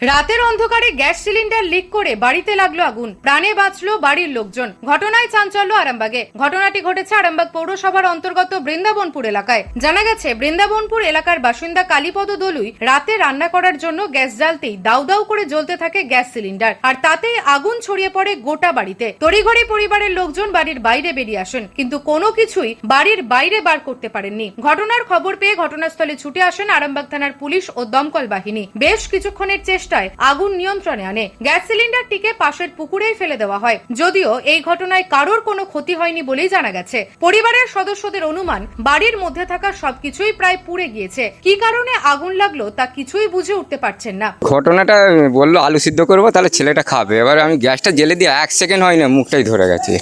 রাতের অন্ধকারে gas cylinder leak করে বাড়িতে লাগলো আগুন, প্রাণে বাঁচলো বাড়ির লোকজন। ঘটনায় চাঞ্চল্য আরামবাগে। ঘটনাটি ঘটেছে আরামবাগ পৌরসভার অন্তর্গত বৃন্দাবনপুর এলাকায়। জানা গেছে, বৃন্দাবনপুর এলাকার বাসিন্দা কালীপদ দলুই রাতে রান্না করার জন্য গ্যাস জ্বালতেই দাউ দাউ করে জ্বলতে থাকে গ্যাস সিলিন্ডার, আর তাতেই আগুন ছড়িয়ে পড়ে গোটা বাড়িতে। তড়িঘড়ি পরিবারের লোকজন বাড়ির বাইরে বেরিয়ে আসেন, কিন্তু কোনো কিছুই বাড়ির বাইরে বার করতে পারেননি। ঘটনার খবর পেয়ে ঘটনাস্থলে ছুটে আসেন আরামবাগ থানার পুলিশ ও দমকল বাহিনী। বেশ কিছুক্ষণের চেষ্টায় আগুন নিয়ন্ত্রণে আনে। গ্যাস সিলিন্ডারটিকে পাশের পুকুরেই ফেলে দেওয়া হয়। যদিও এই ঘটনায় কারোর কোনো ক্ষতি হয়নি বলেই জানা গেছে। পরিবারের সদস্যদের অনুমান, বাড়ির মধ্যে থাকা সবকিছুই প্রায় পুড়ে গিয়েছে। কি কারণে আগুন লাগলো তা কিছুই বুঝে উঠতে পারছেন না। ঘটনাটা বললো আলু সিদ্ধ করবো, তাহলে ছেলেটা খাবে। এবার আমি গ্যাসটা জ্বেলে দিয়ে 1 সেকেন্ড হয় না, মুখটাই ধরে গেছে।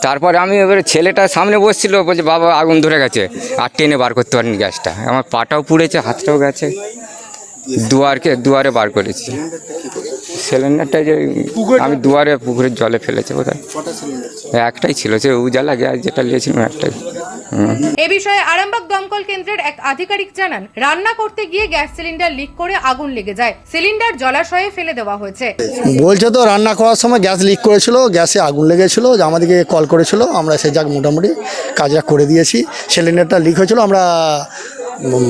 তারপরে আমি এবারে ছেলেটা সামনে বসছিল, বলছে বাবা আগুন ধরে গেছে, আর টেনে বার করতে পারিনি গ্যাসটা। আমার পাটাও পুড়েছে, হাতটাও গেছে, দুয়ারে বার করেছি সিলিন্ডারটা। যে আমি দুয়ারে পুকুরের জলে ফেলেছে বোধহয়। একটাই ছিল, সে উজালা গ্যাস যেটা নিয়েছিলাম একটাই। এ বিষয়ে আরামবাগ দমকল কেন্দ্রের এক আধিকারিক জানান, রান্না করতে গিয়ে গ্যাস সিলিন্ডার লিক করে আগুন লেগে যায়। সিলিন্ডার জলাশয়ে ফেলে দেওয়া হয়েছে। বলছে তো রান্না করার সময় গ্যাস লিক করেছিল, গ্যাসে আগুন লেগেছিল, আমাদেরকে কল করেছিল, আমরা সে যাক মোটামুটি কাজটা করে দিয়েছি। সিলিন্ডারটা লিক হয়েছিল, আমরা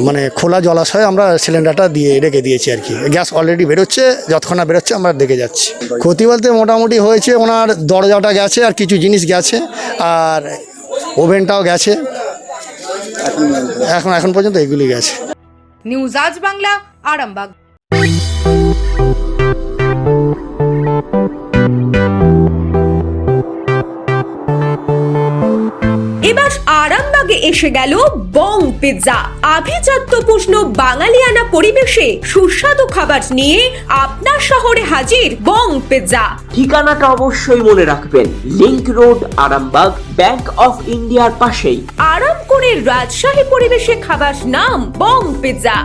মানে খোলা জলাশয়ে আমরা সিলিন্ডারটা দিয়ে রেখে দিয়েছি আর কি। গ্যাস অলরেডি বেরোচ্ছে, যতক্ষণ না বেরোচ্ছে আমরা দেখে যাচ্ছি। ক্ষতি বলতে মোটামুটি হয়েছে, ওনার দরজাটা গেছে আর কিছু জিনিস গেছে, আর ওভেনটাও গেছে। এখন পর্যন্ত এগুলি গেছে। নিউজ আজ বাংলা, আরামবাগ। এবার আরামবাগে এসে গেল বং পিৎজা। আভিজাত্যপূর্ণ বাঙালিয়ানা পরিবেশে সুস্বাদু খাবার নিয়ে আপনার শহরে হাজির বং পিৎজা। ঠিকানাটা অবশ্যই মনে রাখবেন, link road, Arambagh, bank of ইন্ডিয়ার পাশেই। আরাম করে রাজশাহী পরিবেশে খাবার নাম বং পিৎজা।